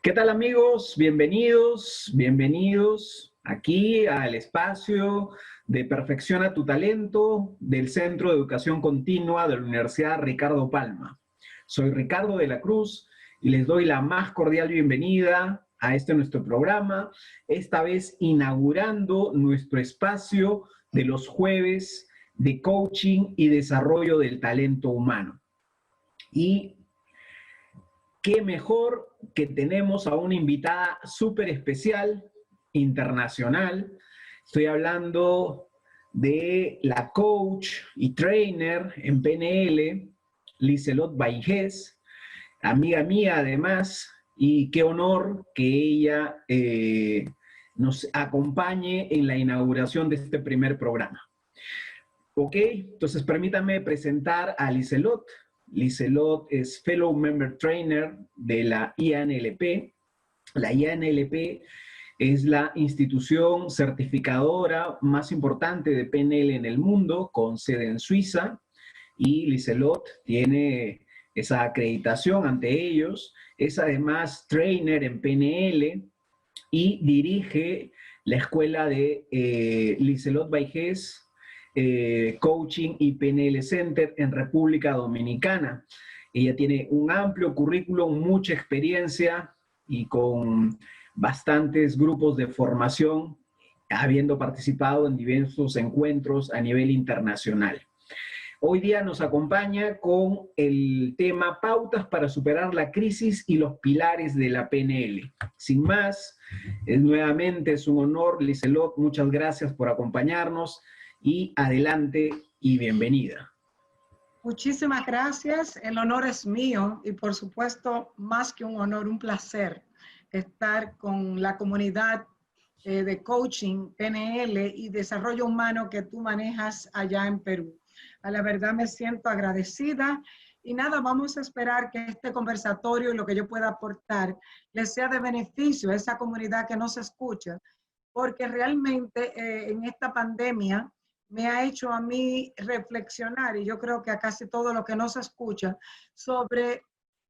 ¿Qué tal, amigos? Bienvenidos aquí al espacio de Perfecciona tu Talento del Centro de Educación Continua de la Universidad Ricardo Palma. Soy Ricardo de la Cruz y les doy la más cordial bienvenida a nuestro programa, esta vez inaugurando nuestro espacio de los jueves de coaching y desarrollo del talento humano. Y qué mejor que tenemos a una invitada súper especial, internacional. Estoy hablando de la coach y trainer en PNL, Liselot Baigés, amiga mía además, y qué honor que ella nos acompañe en la inauguración de este primer programa. Ok, entonces permítame presentar a Liselot. Liselot es Fellow Member Trainer de la IANLP. La IANLP es la institución certificadora más importante de PNL en el mundo, con sede en Suiza, y Liselot tiene esa acreditación ante ellos. Es además trainer en PNL y dirige la escuela de Liselot Baigés, Coaching y PNL Center en República Dominicana. Ella tiene un amplio currículum, mucha experiencia y con bastantes grupos de formación, habiendo participado en diversos encuentros a nivel internacional. Hoy día nos acompaña con el tema Pautas para superar la crisis y los pilares de la PNL. Sin más, nuevamente es un honor, Liselot, muchas gracias por acompañarnos. Y adelante y bienvenida. Muchísimas gracias, el honor es mío y por supuesto, más que un honor, un placer estar con la comunidad de coaching, PNL y desarrollo humano que tú manejas allá en Perú. A la verdad me siento agradecida y nada, vamos a esperar que este conversatorio y lo que yo pueda aportar les sea de beneficio a esa comunidad que nos escucha, porque realmente en esta pandemia me ha hecho a mí reflexionar, y yo creo que a casi todo lo que nos escucha, sobre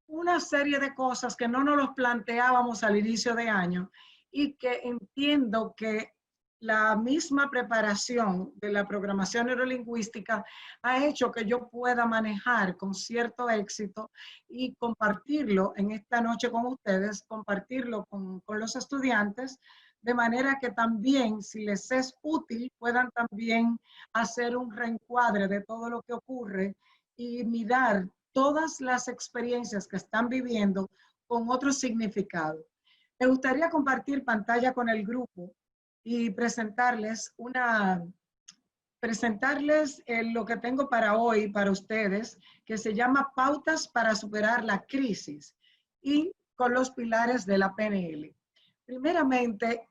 una serie de cosas que no nos los planteábamos al inicio de año y que entiendo que la misma preparación de la programación neurolingüística ha hecho que yo pueda manejar con cierto éxito y compartirlo en esta noche con ustedes, compartirlo con los estudiantes, de manera que también, si les es útil, puedan también hacer un reencuadre de todo lo que ocurre y mirar todas las experiencias que están viviendo con otro significado. Me gustaría compartir pantalla con el grupo y presentarles lo que tengo para hoy, para ustedes, que se llama Pautas para superar la crisis y con los pilares de la PNL. Primeramente,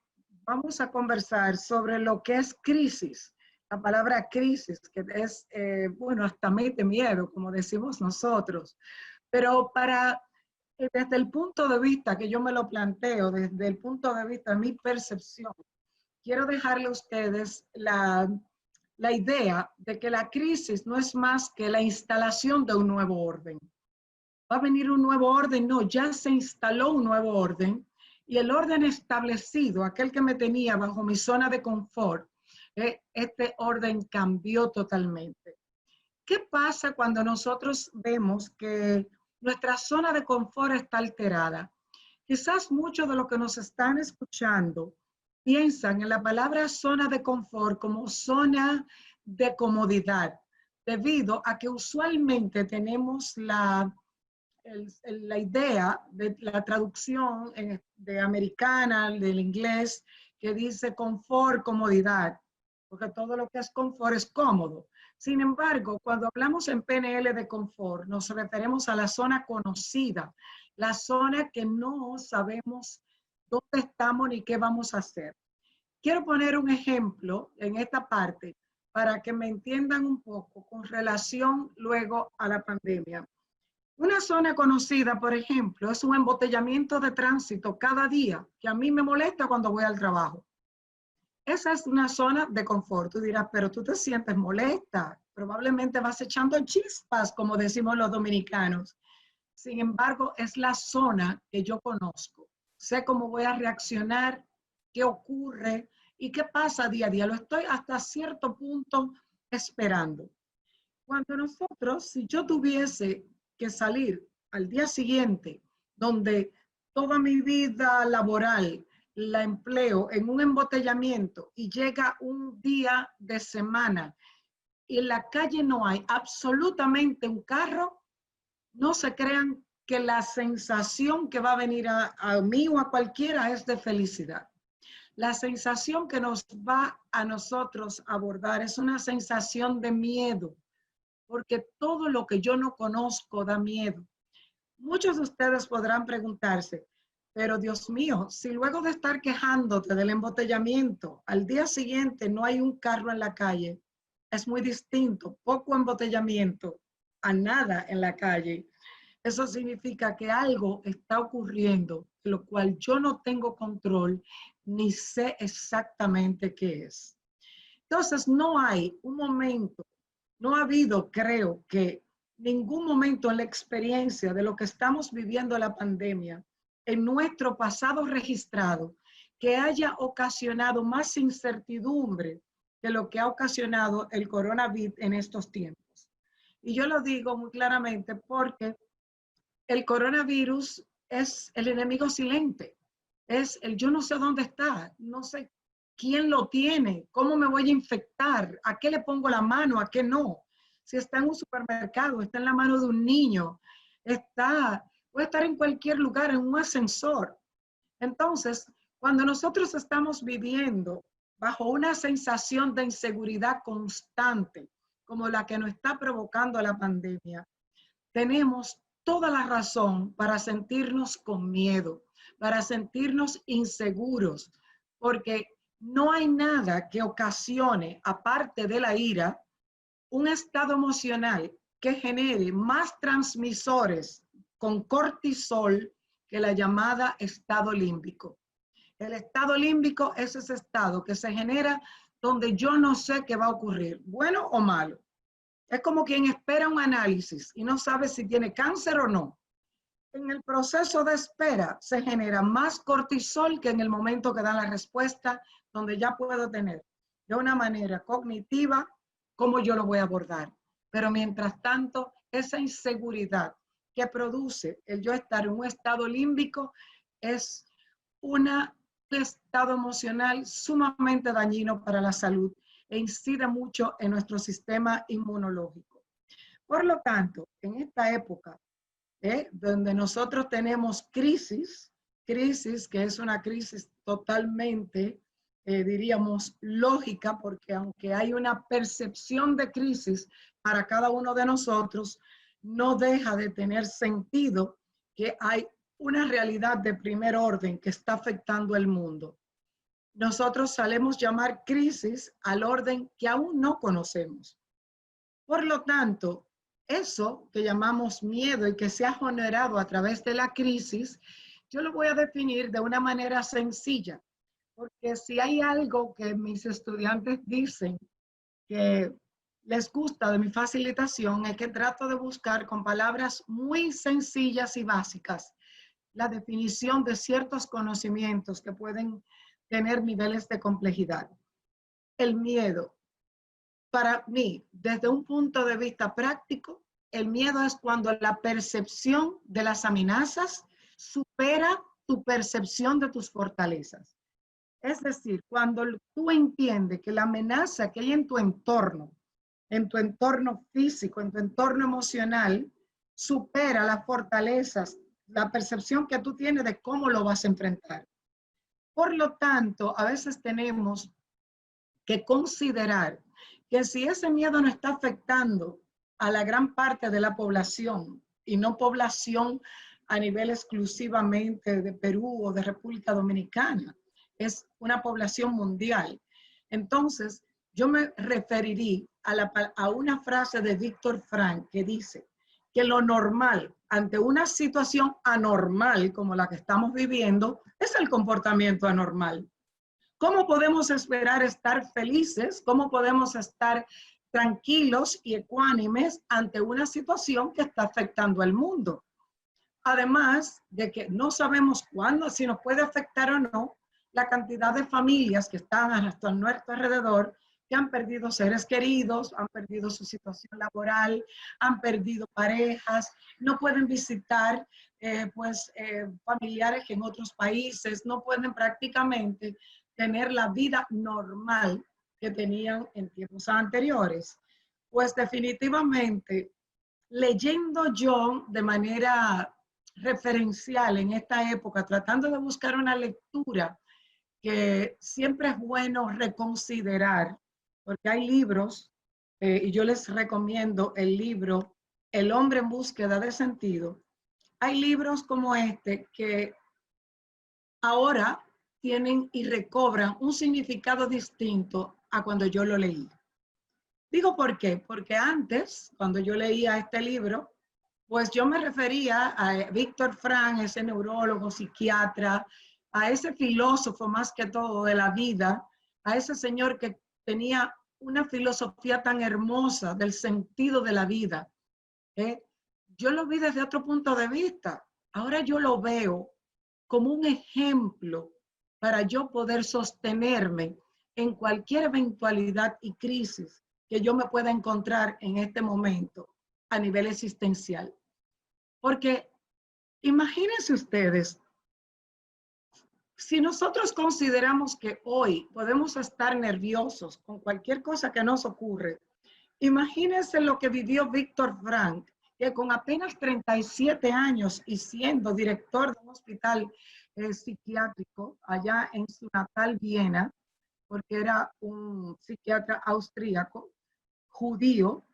vamos a conversar sobre lo que es crisis. La palabra crisis, que es, bueno, hasta mete miedo, como decimos nosotros. Pero desde el punto de vista que yo me lo planteo, desde el punto de vista de mi percepción, quiero dejarle a ustedes la idea de que la crisis no es más que la instalación de un nuevo orden. ¿Va a venir un nuevo orden? No, ya se instaló un nuevo orden. Y el orden establecido, aquel que me tenía bajo mi zona de confort, este orden cambió totalmente. ¿Qué pasa cuando nosotros vemos que nuestra zona de confort está alterada? Quizás muchos de los que nos están escuchando piensan en la palabra zona de confort como zona de comodidad, debido a que usualmente tenemos la idea de la traducción de americana, del inglés, que dice confort, comodidad, porque todo lo que es confort es cómodo. Sin embargo, cuando hablamos en PNL de confort, nos referimos a la zona conocida, la zona que no sabemos dónde estamos ni qué vamos a hacer. Quiero poner un ejemplo en esta parte para que me entiendan un poco con relación luego a la pandemia. Una zona conocida, por ejemplo, es un embotellamiento de tránsito cada día, que a mí me molesta cuando voy al trabajo. Esa es una zona de confort. Tú dirás, pero tú te sientes molesta. Probablemente vas echando chispas, como decimos los dominicanos. Sin embargo, es la zona que yo conozco. sé cómo voy a reaccionar, qué ocurre y qué pasa día a día. Lo estoy hasta cierto punto esperando. Cuando nosotros, si yo tuviese que salir al día siguiente, donde toda mi vida laboral la empleo en un embotellamiento y llega un día de semana y en la calle no hay absolutamente un carro, no se crean que la sensación que va a venir a mí o a cualquiera es de felicidad. La sensación que nos va a nosotros abordar es una sensación de miedo, porque todo lo que yo no conozco da miedo. Muchos de ustedes podrán preguntarse, pero Dios mío, si luego de estar quejándote del embotellamiento, al día siguiente no hay un carro en la calle, es muy distinto, poco embotellamiento a nada en la calle. Eso significa que algo está ocurriendo, de lo cual yo no tengo control ni sé exactamente qué es. Entonces, no hay un momento, no ha habido, creo que, ningún momento en la experiencia de lo que estamos viviendo la pandemia, en nuestro pasado registrado, que haya ocasionado más incertidumbre que lo que ha ocasionado el coronavirus en estos tiempos. Y yo lo digo muy claramente porque el coronavirus es el enemigo silente, es el yo no sé dónde está, no sé quién lo tiene, cómo me voy a infectar, a qué le pongo la mano, a qué no. Si está en un supermercado, está en la mano de un niño, puede estar en cualquier lugar, en un ascensor. Entonces, cuando nosotros estamos viviendo bajo una sensación de inseguridad constante, como la que nos está provocando la pandemia, tenemos toda la razón para sentirnos con miedo, para sentirnos inseguros, porque no hay nada que ocasione, aparte de la ira, un estado emocional que genere más transmisores con cortisol que la llamada estado límbico. El estado límbico es ese estado que se genera donde yo no sé qué va a ocurrir, bueno o malo. Es como quien espera un análisis y no sabe si tiene cáncer o no. En el proceso de espera se genera más cortisol que en el momento que da la respuesta, donde ya puedo tener de una manera cognitiva cómo yo lo voy a abordar. Pero mientras tanto, esa inseguridad que produce el yo estar en un estado límbico es un estado emocional sumamente dañino para la salud e incide mucho en nuestro sistema inmunológico. Por lo tanto, en esta época, donde nosotros tenemos crisis que es una crisis totalmente, diríamos, lógica, porque aunque hay una percepción de crisis para cada uno de nosotros, no deja de tener sentido que hay una realidad de primer orden que está afectando el mundo. Nosotros solemos llamar crisis al orden que aún no conocemos. Por lo tanto, eso que llamamos miedo y que se ha generado a través de la crisis, yo lo voy a definir de una manera sencilla, porque si hay algo que mis estudiantes dicen que les gusta de mi facilitación, es que trato de buscar con palabras muy sencillas y básicas la definición de ciertos conocimientos que pueden tener niveles de complejidad. El miedo, para mí, desde un punto de vista práctico, el miedo es cuando la percepción de las amenazas supera tu percepción de tus fortalezas. Es decir, cuando tú entiendes que la amenaza que hay en tu entorno físico, en tu entorno emocional, supera las fortalezas, la percepción que tú tienes de cómo lo vas a enfrentar. Por lo tanto, a veces tenemos que considerar que si ese miedo no está afectando a la gran parte de la población y no población a nivel exclusivamente de Perú o de República Dominicana, es una población mundial. Entonces, yo me referiría a una frase de Víctor Frank que dice que lo normal ante una situación anormal como la que estamos viviendo es el comportamiento anormal. ¿Cómo podemos esperar estar felices? ¿Cómo podemos estar tranquilos y ecuánimes ante una situación que está afectando al mundo? Además de que no sabemos cuándo, si nos puede afectar o no, la cantidad de familias que están a nuestro alrededor, que han perdido seres queridos, han perdido su situación laboral, han perdido parejas, no pueden visitar familiares en otros países, no pueden prácticamente tener la vida normal que tenían en tiempos anteriores. Pues definitivamente, leyendo yo de manera referencial en esta época, tratando de buscar una lectura que siempre es bueno reconsiderar, porque hay libros, y yo les recomiendo el libro El hombre en búsqueda de sentido. Hay libros como este que ahora tienen y recobran un significado distinto a cuando yo lo leí. Digo por qué, porque antes, cuando yo leía este libro, pues yo me refería a Víctor Frank, ese neurólogo, psiquiatra, a ese filósofo más que todo de la vida, a ese señor que tenía una filosofía tan hermosa del sentido de la vida. Yo lo vi desde otro punto de vista. Ahora yo lo veo como un ejemplo para yo poder sostenerme en cualquier eventualidad y crisis que yo me pueda encontrar en este momento a nivel existencial. Porque imagínense ustedes, si nosotros consideramos que hoy podemos estar nerviosos con cualquier cosa que nos ocurre, imagínense lo que vivió Víctor Frank, que con apenas 37 años y siendo director de un hospital psiquiátrico allá en su natal Viena, porque era un psiquiatra austríaco, judío,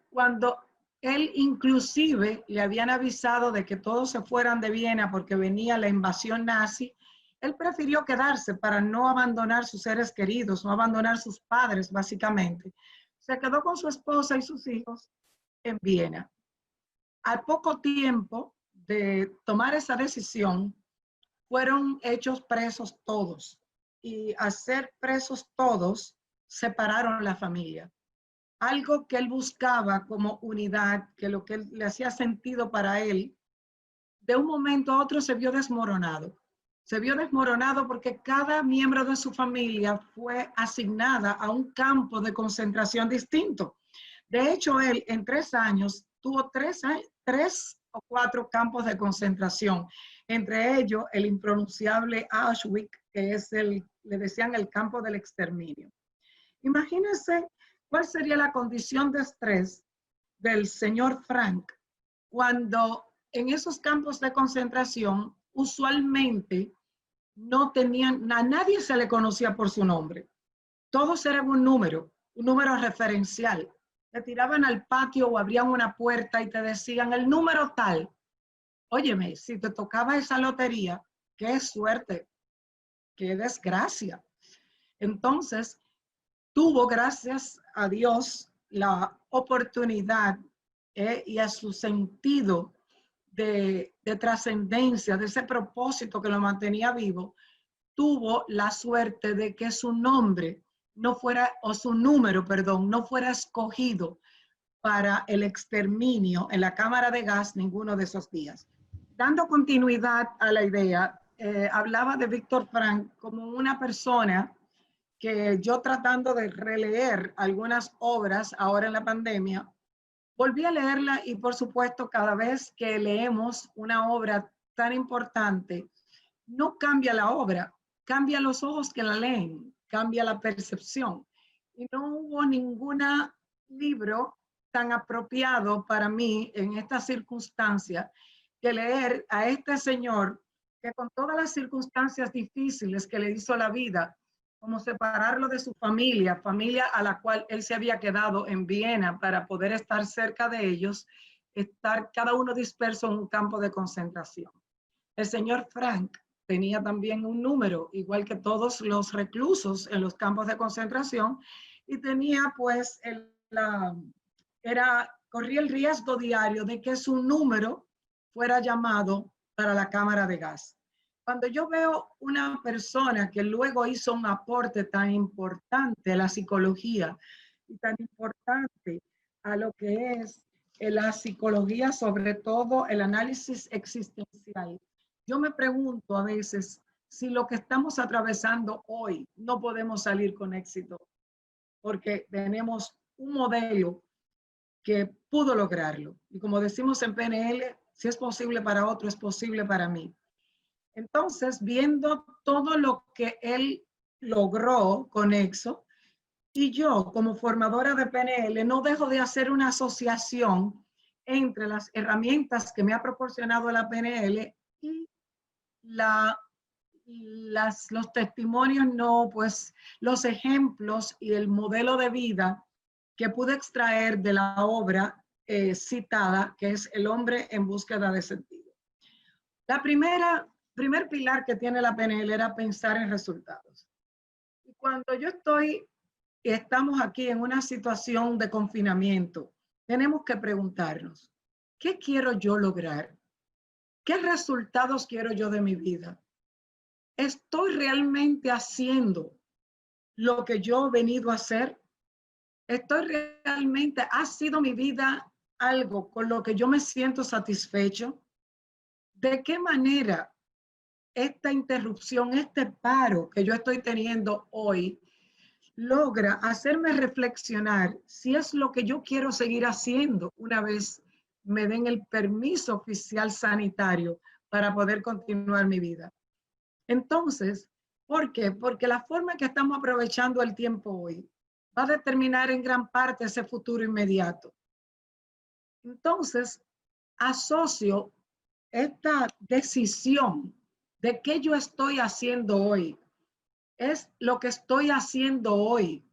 cuando él inclusive le habían avisado de que todos se fueran de Viena porque venía la invasión nazi, él prefirió quedarse para no abandonar sus seres queridos, no abandonar sus padres básicamente. Se quedó con su esposa y sus hijos en Viena. Al poco tiempo de tomar esa decisión, fueron hechos presos todos. Y al ser presos todos, separaron la familia. Algo que él buscaba como unidad, que lo que le hacía sentido para él, de un momento a otro se vio desmoronado. Se vio desmoronado porque cada miembro de su familia fue asignada a un campo de concentración distinto. De hecho, él en 3 años tuvo 3 o 4 campos de concentración, entre ellos el impronunciable Auschwitz, que es le decían el campo del exterminio. Imagínense cuál sería la condición de estrés del señor Frank cuando en esos campos de concentración usualmente no tenían, a nadie se le conocía por su nombre. Todos eran un número referencial. Te tiraban al patio o abrían una puerta y te decían el número tal. Óyeme, si te tocaba esa lotería, qué suerte, qué desgracia. Entonces, tuvo, gracias a Dios, la oportunidad y a su sentido de trascendencia, de ese propósito que lo mantenía vivo, tuvo la suerte de que su nombre no fuera, o su número, perdón, no fuera escogido para el exterminio en la cámara de gas ninguno de esos días. Dando continuidad a la idea, hablaba de Víctor Frank como una persona que yo, tratando de releer algunas obras ahora en la pandemia, volví a leerla y por supuesto cada vez que leemos una obra tan importante, no cambia la obra, cambia los ojos que la leen, cambia la percepción. Y no hubo ningún libro tan apropiado para mí en esta circunstancia que leer a este señor que con todas las circunstancias difíciles que le hizo la vida, como separarlo de su familia, familia a la cual él se había quedado en Viena para poder estar cerca de ellos, estar cada uno disperso en un campo de concentración. El señor Frank tenía también un número, igual que todos los reclusos en los campos de concentración, y tenía pues, corría el riesgo diario de que su número fuera llamado para la cámara de gas. Cuando yo veo una persona que luego hizo un aporte tan importante a la psicología y tan importante a lo que es en la psicología, sobre todo el análisis existencial, yo me pregunto a veces si lo que estamos atravesando hoy no podemos salir con éxito, porque tenemos un modelo que pudo lograrlo. Y como decimos en PNL, si es posible para otro, es posible para mí. Entonces, viendo todo lo que él logró con EXO, y yo como formadora de PNL no dejo de hacer una asociación entre las herramientas que me ha proporcionado la PNL y los testimonios, no, pues los ejemplos y el modelo de vida que pude extraer de la obra citada, que es El hombre en búsqueda de sentido. La primer pilar que tiene la PNL era pensar en resultados. Y cuando estamos aquí en una situación de confinamiento, tenemos que preguntarnos, ¿qué quiero yo lograr? ¿Qué resultados quiero yo de mi vida? ¿Estoy realmente haciendo lo que yo he venido a hacer? ¿Ha sido mi vida algo con lo que yo me siento satisfecho? ¿De qué manera esta interrupción, este paro que yo estoy teniendo hoy, logra hacerme reflexionar si es lo que yo quiero seguir haciendo una vez me den el permiso oficial sanitario para poder continuar mi vida? Entonces, ¿por qué? Porque la forma en que estamos aprovechando el tiempo hoy va a determinar en gran parte ese futuro inmediato. Entonces, asocio esta decisión de qué yo estoy haciendo hoy. Es lo que estoy haciendo hoy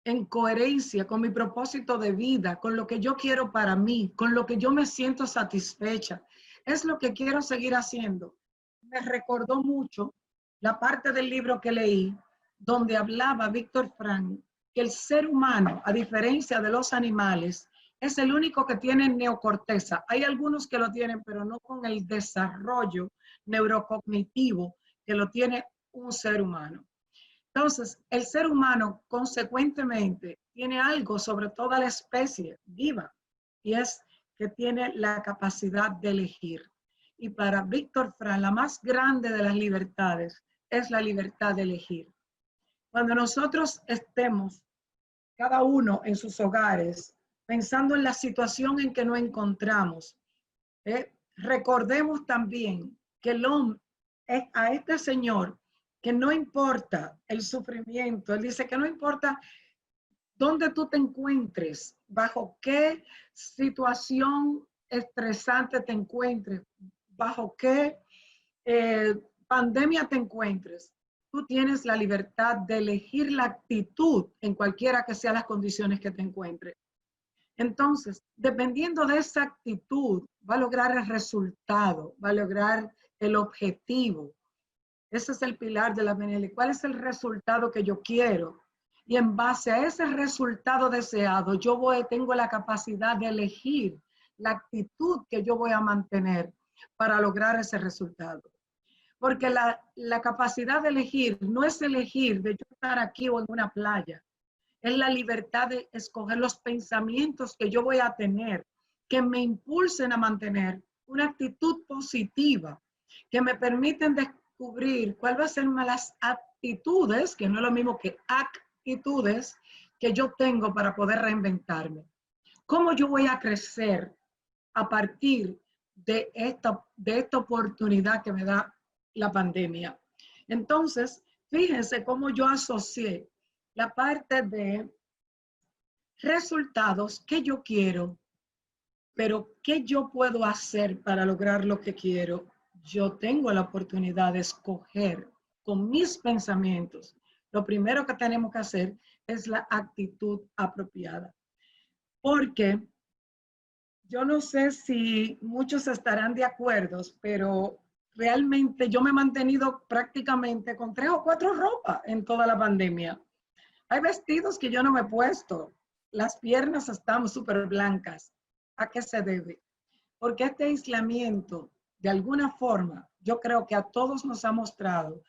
en coherencia con mi propósito de vida, con lo que yo quiero para mí, con lo que yo me siento satisfecha. Es lo que quiero seguir haciendo. Me recordó mucho la parte del libro que leí donde hablaba Víctor Frank que el ser humano, a diferencia de los animales, es el único que tiene neocorteza. Hay algunos que lo tienen, pero no con el desarrollo neurocognitivo que lo tiene un ser humano. Entonces, el ser humano, consecuentemente, tiene algo sobre toda la especie viva, y es que tiene la capacidad de elegir. Y para Víctor Frank, la más grande de las libertades es la libertad de elegir. Cuando nosotros estemos, cada uno en sus hogares, pensando en la situación en que nos encontramos, recordemos también que el hombre, a este señor, que no importa el sufrimiento, él dice que no importa dónde tú te encuentres, bajo qué situación estresante te encuentres, bajo qué pandemia te encuentres, tú tienes la libertad de elegir la actitud en cualquiera que sean las condiciones que te encuentres. Entonces, dependiendo de esa actitud, va a lograr el resultado, va a lograr el objetivo. Ese es el pilar de la PNL. ¿Cuál es el resultado que yo quiero? Y en base a ese resultado deseado, tengo la capacidad de elegir la actitud que yo voy a mantener para lograr ese resultado. Porque la capacidad de elegir no es elegir de yo estar aquí o en una playa. Es la libertad de escoger los pensamientos que yo voy a tener, que me impulsen a mantener una actitud positiva, que me permiten descubrir cuál va a ser las actitudes, que no es lo mismo que actitudes, que yo tengo para poder reinventarme. ¿Cómo yo voy a crecer a partir de esta oportunidad que me da la pandemia? Entonces, fíjense cómo yo asocié la parte de resultados que yo quiero, pero ¿qué yo puedo hacer para lograr lo que quiero? Yo tengo la oportunidad de escoger con mis pensamientos. Lo primero que tenemos que hacer es la actitud apropiada. Porque yo no sé si muchos estarán de acuerdo, pero realmente yo me he mantenido prácticamente con 3 o 4 ropas en toda la pandemia. Hay vestidos que yo no me he puesto. Las piernas están súper blancas. ¿A qué se debe? Porque este aislamiento, de alguna forma, yo creo que a todos nos ha mostrado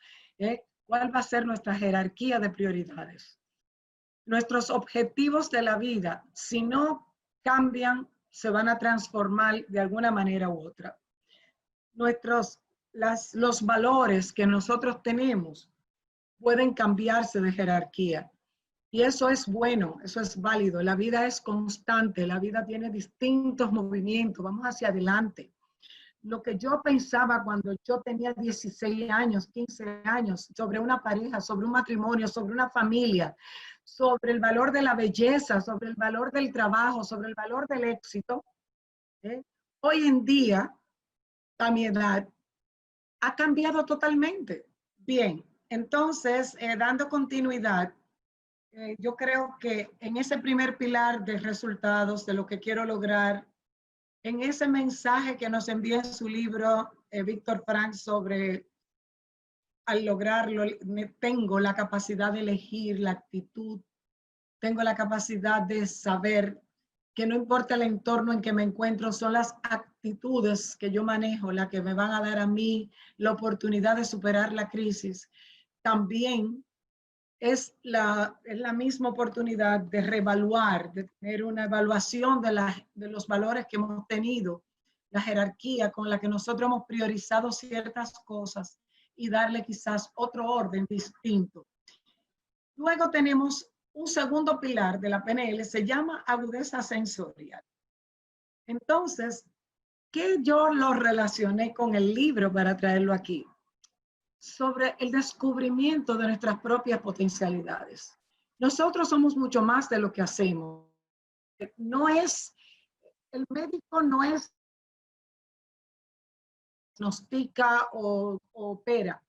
cuál va a ser nuestra jerarquía de prioridades. Nuestros objetivos de la vida, si no cambian, se van a transformar de alguna manera u otra. Los valores que nosotros tenemos pueden cambiarse de jerarquía. Y eso es bueno, eso es válido. La vida es constante, la vida tiene distintos movimientos, vamos hacia adelante. Lo que yo pensaba cuando yo tenía 16 años, 15 años, sobre una pareja, sobre un matrimonio, sobre una familia, sobre el valor de la belleza, sobre el valor del trabajo, sobre el valor del éxito, hoy en día, a mi edad, ha cambiado totalmente. Bien, entonces, dando continuidad, yo creo que en ese primer pilar de resultados, de lo que quiero lograr, en ese mensaje que nos envía en su libro Víctor Frank sobre al lograrlo, tengo la capacidad de elegir la actitud, tengo la capacidad de saber que no importa el entorno en que me encuentro, son las actitudes que yo manejo las que me van a dar a mí la oportunidad de superar la crisis. También es la misma oportunidad de reevaluar, de tener una evaluación de los valores que hemos tenido, la jerarquía con la que nosotros hemos priorizado ciertas cosas y darle quizás otro orden distinto. Luego tenemos un segundo pilar de la PNL, se llama agudeza sensorial. Entonces, ¿qué yo lo relacioné con el libro para traerlo aquí? Sobre el descubrimiento de nuestras propias potencialidades. Nosotros somos mucho más de lo que hacemos. El médico no es diagnostica o opera.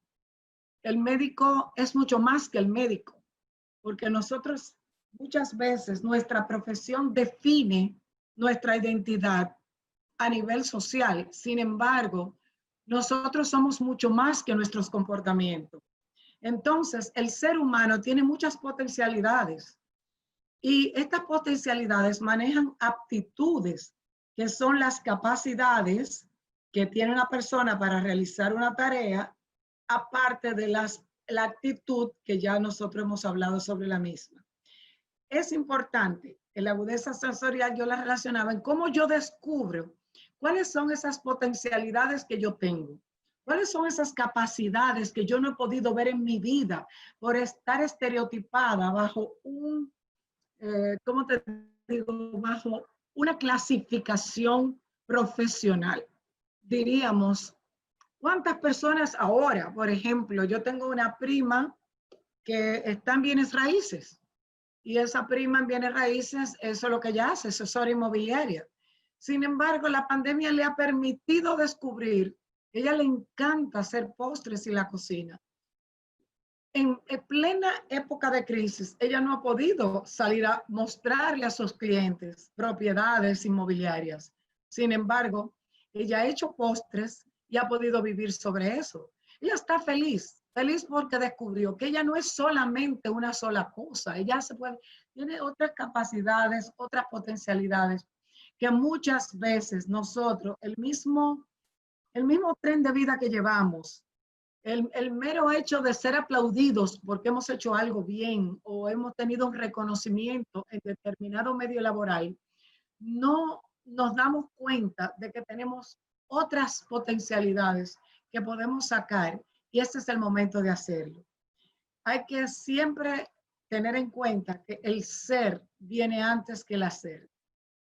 El médico es mucho más que el médico, porque nosotros muchas veces nuestra profesión define nuestra identidad a nivel social. Sin embargo, nosotros somos mucho más que nuestros comportamientos. Entonces, el ser humano tiene muchas potencialidades y estas potencialidades manejan aptitudes, que son las capacidades que tiene una persona para realizar una tarea, aparte de la actitud que ya nosotros hemos hablado sobre la misma. Es importante, en la agudeza sensorial yo la relacionaba en cómo yo descubro cuáles son esas potencialidades que yo tengo. ¿Cuáles son esas capacidades que yo no he podido ver en mi vida por estar estereotipada bajo ¿cómo te digo? Bajo una clasificación profesional? Diríamos, ¿cuántas personas ahora, por ejemplo, yo tengo una prima que está en bienes raíces y esa prima en bienes raíces, eso es lo que ella hace, asesora inmobiliaria. Sin embargo, la pandemia le ha permitido descubrir, ella le encanta hacer postres y la cocina. En plena época de crisis, ella no ha podido salir a mostrarle a sus clientes propiedades inmobiliarias. Sin embargo, ella ha hecho postres y ha podido vivir sobre eso. Ella está feliz, feliz porque descubrió que ella no es solamente una sola cosa, ella tiene otras capacidades, otras potencialidades que muchas veces nosotros, el mismo tren de vida que llevamos, el mero hecho de ser aplaudidos porque hemos hecho algo bien o hemos tenido un reconocimiento en determinado medio laboral, no nos damos cuenta de que tenemos otras potencialidades que podemos sacar y este es el momento de hacerlo. Hay que siempre tener en cuenta que el ser viene antes que el hacer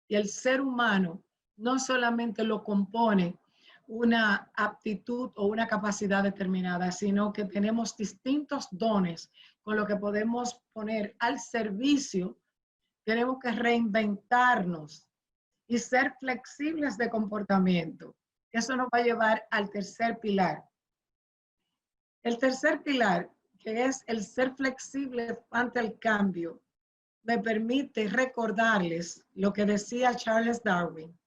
y el ser humano no solamente lo compone una aptitud o una capacidad determinada, sino que tenemos distintos dones con lo que podemos poner al servicio. Tenemos que reinventarnos y ser flexibles de comportamiento. Eso nos va a llevar al tercer pilar. El tercer pilar, que es el ser flexible ante el cambio, me permite recordarles lo que decía Charles Darwin,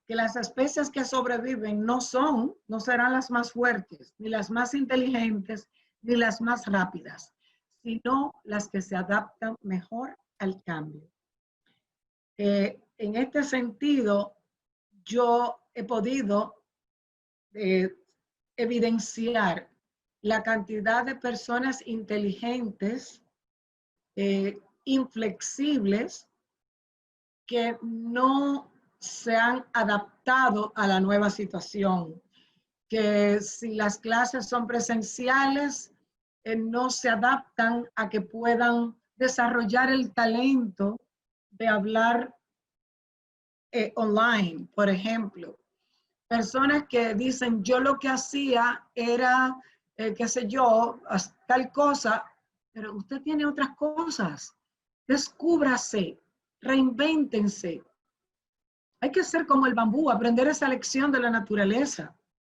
que las especies que sobreviven no serán las más fuertes, ni las más inteligentes, ni las más rápidas, sino las que se adaptan mejor al cambio. En este sentido, yo he podido evidenciar la cantidad de personas inteligentes, inflexibles, que no se han adaptado a la nueva situación, que si las clases son presenciales, no se adaptan a que puedan desarrollar el talento de hablar online, por ejemplo. Personas que dicen, yo lo que hacía era, qué sé yo, tal cosa, pero usted tiene otras cosas. Descúbrase, reinvéntense. Hay que ser como el bambú, aprender esa lección de la naturaleza.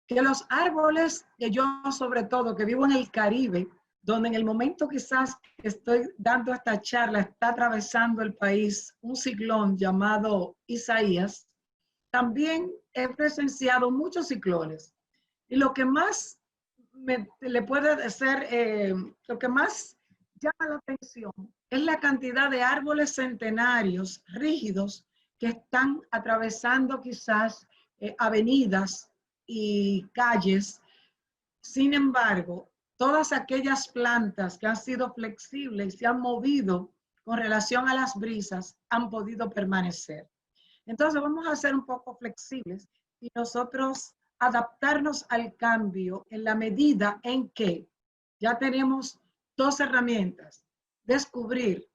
Que los árboles, que yo sobre todo, que vivo en el Caribe, donde en el momento quizás que estoy dando esta charla, está atravesando el país un ciclón llamado Isaías, también he presenciado muchos ciclones. Y lo que más le puede hacer, lo que más llama la atención es la cantidad de árboles centenarios rígidos que están atravesando quizás avenidas y calles. Sin embargo, todas aquellas plantas que han sido flexibles y se han movido con relación a las brisas han podido permanecer. Entonces vamos a ser un poco flexibles y nosotros adaptarnos al cambio en la medida en que ya tenemos dos herramientas. Descubrir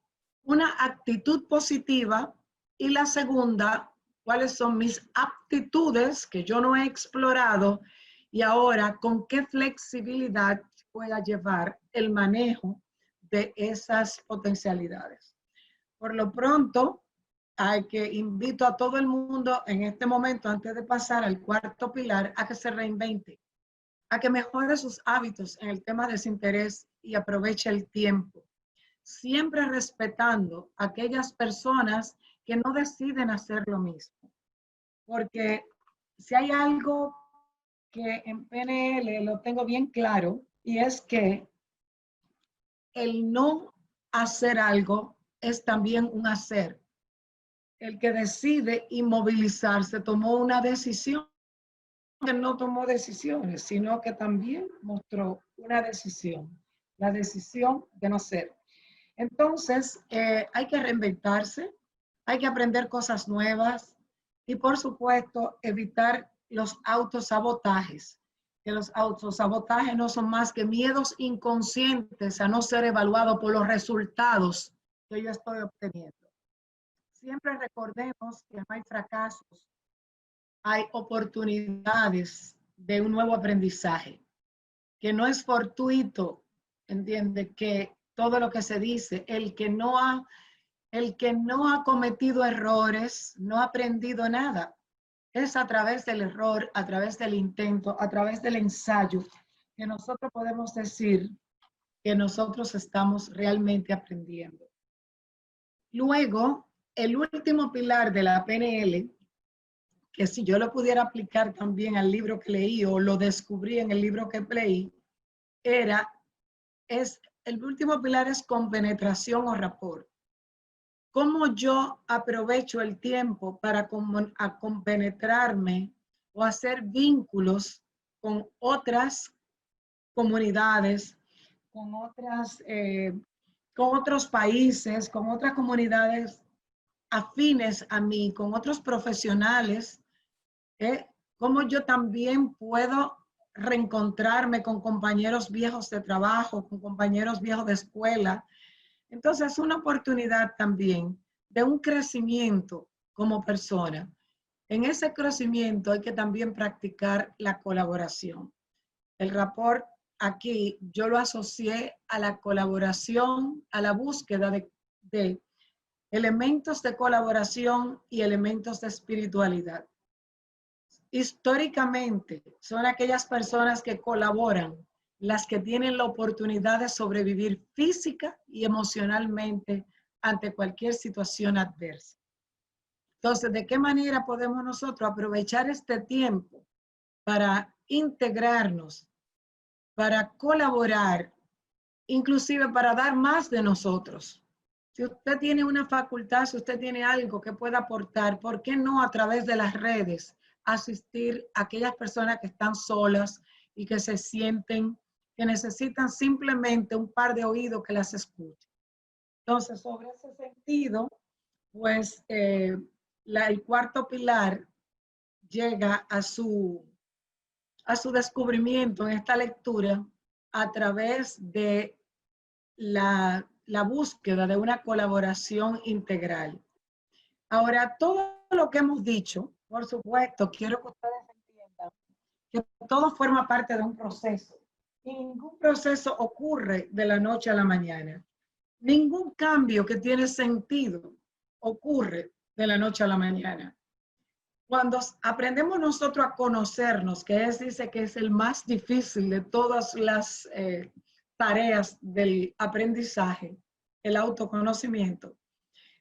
una actitud positiva y la segunda, cuáles son mis aptitudes que yo no he explorado y ahora con qué flexibilidad pueda llevar el manejo de esas potencialidades. Por lo pronto, hay que invito a todo el mundo en este momento, antes de pasar al cuarto pilar, a que se reinvente, a que mejore sus hábitos en el tema de desinterés y aproveche el tiempo, siempre respetando a aquellas personas que no deciden hacer lo mismo. Porque si hay algo que en PNL lo tengo bien claro, y es que el no hacer algo es también un hacer. El que decide inmovilizarse tomó una decisión, que no tomó decisiones, sino que también mostró una decisión, la decisión de no ser. Entonces, hay que reinventarse, hay que aprender cosas nuevas y, por supuesto, evitar los autosabotajes. Que los autosabotajes no son más que miedos inconscientes a no ser evaluado por los resultados que yo estoy obteniendo. Siempre recordemos que no hay fracasos, hay oportunidades de un nuevo aprendizaje, que no es fortuito, entiende, que todo lo que se dice, el que no ha cometido errores, no ha aprendido nada. Es a través del error, a través del intento, a través del ensayo, que nosotros podemos decir que nosotros estamos realmente aprendiendo. Luego, el último pilar de la PNL, que si yo lo pudiera aplicar también al libro que leí o lo descubrí en el libro que leí, el último pilar es compenetración o rapport. ¿Cómo yo aprovecho el tiempo para compenetrarme o hacer vínculos con otras comunidades, con otros países, con otras comunidades afines a mí, con otros profesionales, cómo yo también puedo reencontrarme con compañeros viejos de trabajo, con compañeros viejos de escuela. Entonces, es una oportunidad también de un crecimiento como persona. En ese crecimiento hay que también practicar la colaboración. El rapport aquí yo lo asocié a la colaboración, a la búsqueda de elementos de colaboración y elementos de espiritualidad. Históricamente son aquellas personas que colaboran las que tienen la oportunidad de sobrevivir física y emocionalmente ante cualquier situación adversa. Entonces, ¿de qué manera podemos nosotros aprovechar este tiempo para integrarnos, para colaborar, inclusive para dar más de nosotros? Si usted tiene una facultad, si usted tiene algo que pueda aportar, ¿por qué no a través de las redes asistir a aquellas personas que están solas y que se sienten, que necesitan simplemente un par de oídos que las escuchen? Entonces, sobre ese sentido, pues el cuarto pilar llega a su descubrimiento en esta lectura a través de la búsqueda de una colaboración integral. Ahora, todo lo que hemos dicho, por supuesto, quiero que ustedes entiendan que todo forma parte de un proceso. Y ningún proceso ocurre de la noche a la mañana. Ningún cambio que tiene sentido ocurre de la noche a la mañana. Cuando aprendemos nosotros a conocernos, que dice que es el más difícil de todas las tareas del aprendizaje, el autoconocimiento.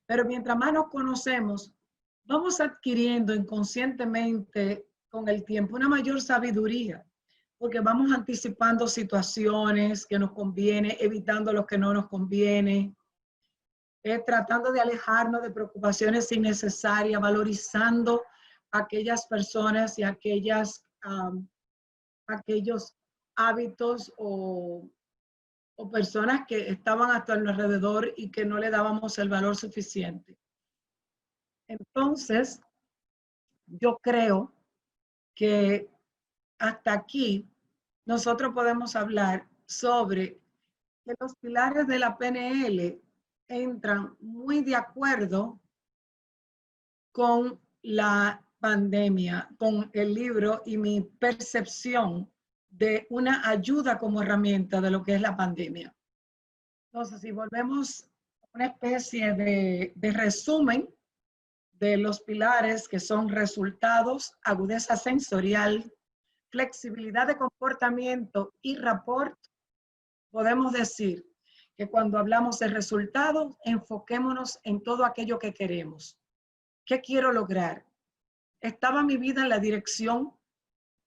Pero mientras más nos conocemos, vamos adquiriendo inconscientemente con el tiempo una mayor sabiduría, porque vamos anticipando situaciones que nos conviene, evitando lo que no nos conviene, tratando de alejarnos de preocupaciones innecesarias, valorizando a aquellas personas y aquellos hábitos o personas que estaban a nuestro alrededor y que no le dábamos el valor suficiente. Entonces, yo creo que hasta aquí nosotros podemos hablar sobre que los pilares de la PNL entran muy de acuerdo con la pandemia, con el libro y mi percepción de una ayuda como herramienta de lo que es la pandemia. Entonces, si volvemos a una especie de resumen de los pilares que son resultados, agudeza sensorial, flexibilidad de comportamiento y rapport, podemos decir que cuando hablamos de resultados, enfoquémonos en todo aquello que queremos. ¿Qué quiero lograr? ¿Estaba mi vida en la dirección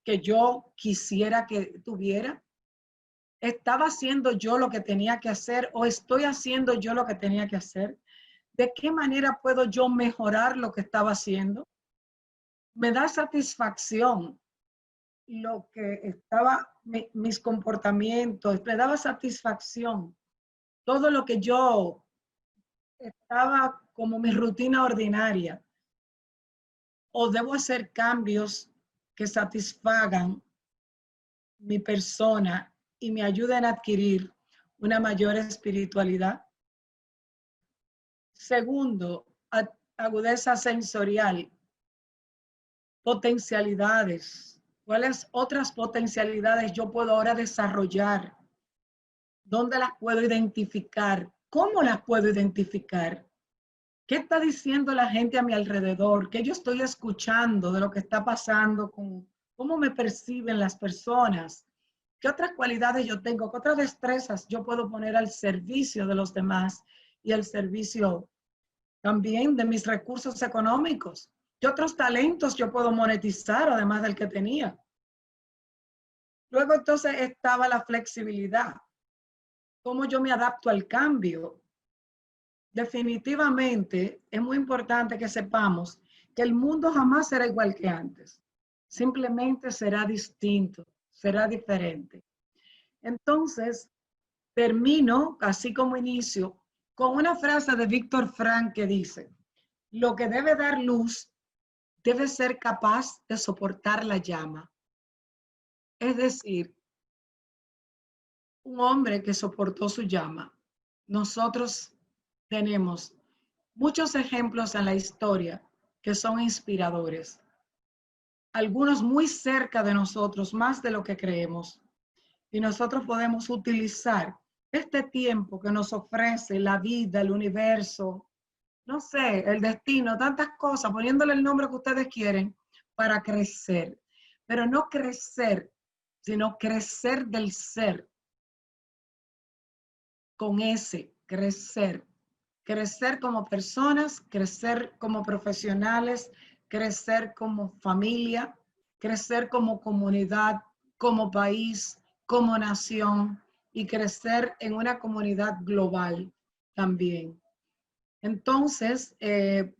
que yo quisiera que tuviera? ¿Estaba haciendo yo lo que tenía que hacer o estoy haciendo yo lo que tenía que hacer? ¿De qué manera puedo yo mejorar lo que estaba haciendo? Me da satisfacción lo que estaba, mis comportamientos, me daba satisfacción todo lo que yo estaba como mi rutina ordinaria. ¿O debo hacer cambios que satisfagan mi persona y me ayuden a adquirir una mayor espiritualidad? Segundo, agudeza sensorial, potencialidades. ¿Cuáles otras potencialidades yo puedo ahora desarrollar? ¿Dónde las puedo identificar? ¿Cómo las puedo identificar? ¿Qué está diciendo la gente a mi alrededor? ¿Qué yo estoy escuchando de lo que está pasando? ¿Cómo me perciben las personas? ¿Qué otras cualidades yo tengo? ¿Qué otras destrezas yo puedo poner al servicio de los demás y al servicio también de mis recursos económicos? ¿Qué otros talentos yo puedo monetizar además del que tenía? Luego entonces estaba la flexibilidad. ¿Cómo yo me adapto al cambio? Definitivamente es muy importante que sepamos que el mundo jamás será igual que antes. Simplemente será distinto, será diferente. Entonces, termino, así como inicio, con una frase de Víctor Frank que dice: lo que debe dar luz debe ser capaz de soportar la llama. Es decir, un hombre que soportó su llama. Nosotros tenemos muchos ejemplos en la historia que son inspiradores. Algunos muy cerca de nosotros, más de lo que creemos. Y nosotros podemos utilizar este tiempo que nos ofrece la vida, el universo, no sé, el destino, tantas cosas, poniéndole el nombre que ustedes quieren, para crecer. Pero no crecer, sino crecer del ser. Con ese, crecer. Crecer como personas, crecer como profesionales, crecer como familia, crecer como comunidad, como país, como nación y crecer en una comunidad global también. Entonces,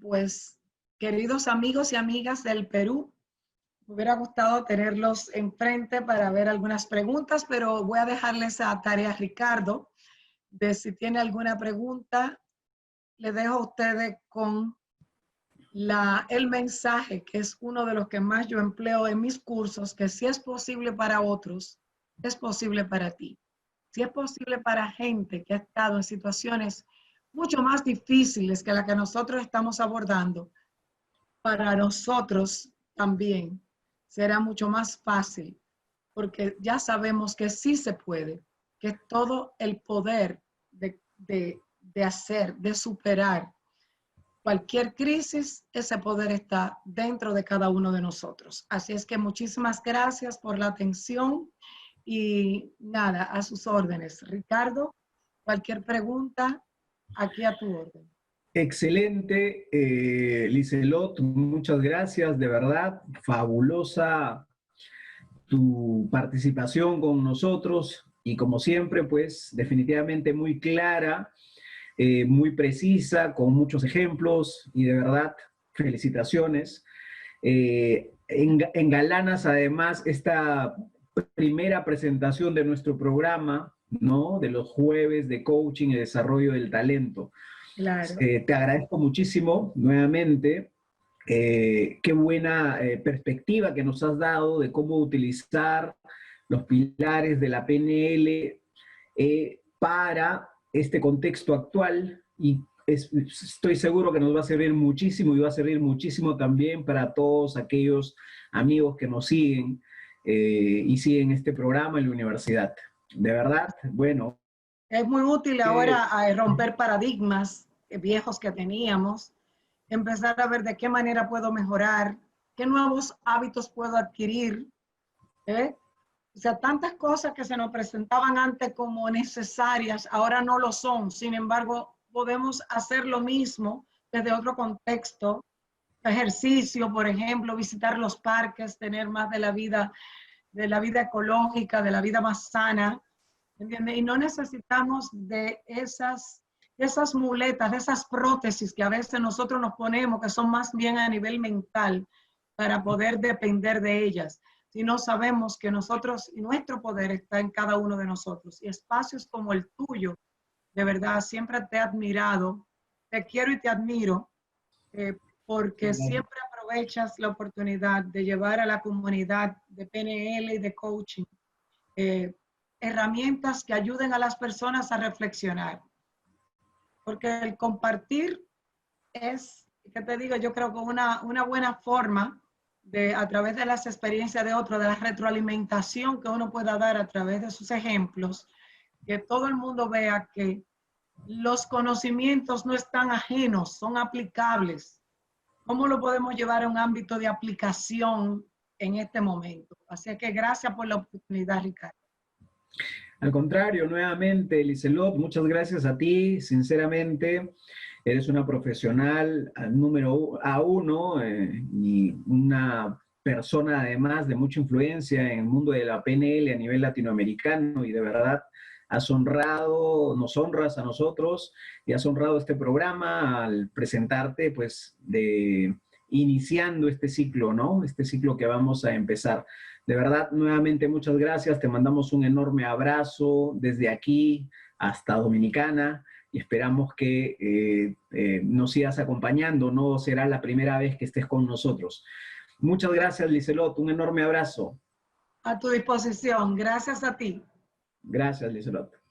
pues, queridos amigos y amigas del Perú, me hubiera gustado tenerlos enfrente para ver algunas preguntas, pero voy a dejarles esa tarea a Ricardo, de si tiene alguna pregunta. Le dejo a ustedes con el mensaje, que es uno de los que más yo empleo en mis cursos, que si es posible para otros, es posible para ti. Si es posible para gente que ha estado en situaciones mucho más difíciles que la que nosotros estamos abordando, para nosotros también será mucho más fácil, porque ya sabemos que sí se puede, que todo el poder de hacer, de superar cualquier crisis, ese poder está dentro de cada uno de nosotros. Así es que muchísimas gracias por la atención y nada, a sus órdenes. Ricardo, cualquier pregunta, aquí a tu orden. Excelente, Liselot, muchas gracias, de verdad, fabulosa tu participación con nosotros y como siempre, pues definitivamente muy clara, muy precisa, con muchos ejemplos y de verdad, felicitaciones. Engalanas además esta primera presentación de nuestro programa, ¿no? De los jueves de coaching y desarrollo del talento. Claro. Te agradezco muchísimo nuevamente. Qué buena perspectiva que nos has dado de cómo utilizar los pilares de la PNL para este contexto actual y estoy seguro que nos va a servir muchísimo y va a servir muchísimo también para todos aquellos amigos que nos siguen y siguen este programa en la universidad. De verdad, bueno. Es muy útil ahora romper paradigmas viejos que teníamos, empezar a ver de qué manera puedo mejorar, qué nuevos hábitos puedo adquirir. O sea, tantas cosas que se nos presentaban antes como necesarias, ahora no lo son. Sin embargo, podemos hacer lo mismo desde otro contexto. Ejercicio, por ejemplo, visitar los parques, tener más de la vida ecológica, de la vida más sana. ¿Entiendes? Y no necesitamos de esas muletas, de esas prótesis que a veces nosotros nos ponemos, que son más bien a nivel mental, para poder depender de ellas. Si no sabemos que nosotros y nuestro poder está en cada uno de nosotros. Y espacios como el tuyo, de verdad, siempre te he admirado, te quiero y te admiro, porque siempre aprovechas la oportunidad de llevar a la comunidad de PNL y de coaching herramientas que ayuden a las personas a reflexionar. Porque el compartir es, ¿qué te digo? Yo creo que una buena forma de, a través de las experiencias de otros, de la retroalimentación que uno pueda dar a través de sus ejemplos, que todo el mundo vea que los conocimientos no están ajenos, son aplicables. ¿Cómo lo podemos llevar a un ámbito de aplicación en este momento? Así que gracias por la oportunidad, Ricardo. Al contrario, nuevamente, Liselot, muchas gracias a ti, sinceramente. Eres una profesional número uno y una persona además de mucha influencia en el mundo de la PNL a nivel latinoamericano y de verdad has honrado, nos honras a nosotros y has honrado este programa al presentarte pues iniciando este ciclo, ¿no? Este ciclo que vamos a empezar. De verdad, nuevamente muchas gracias, te mandamos un enorme abrazo desde aquí hasta Dominicana y esperamos que nos sigas acompañando, no será la primera vez que estés con nosotros. Muchas gracias, Liselot, un enorme abrazo. A tu disposición, gracias a ti. Gracias, Liselot.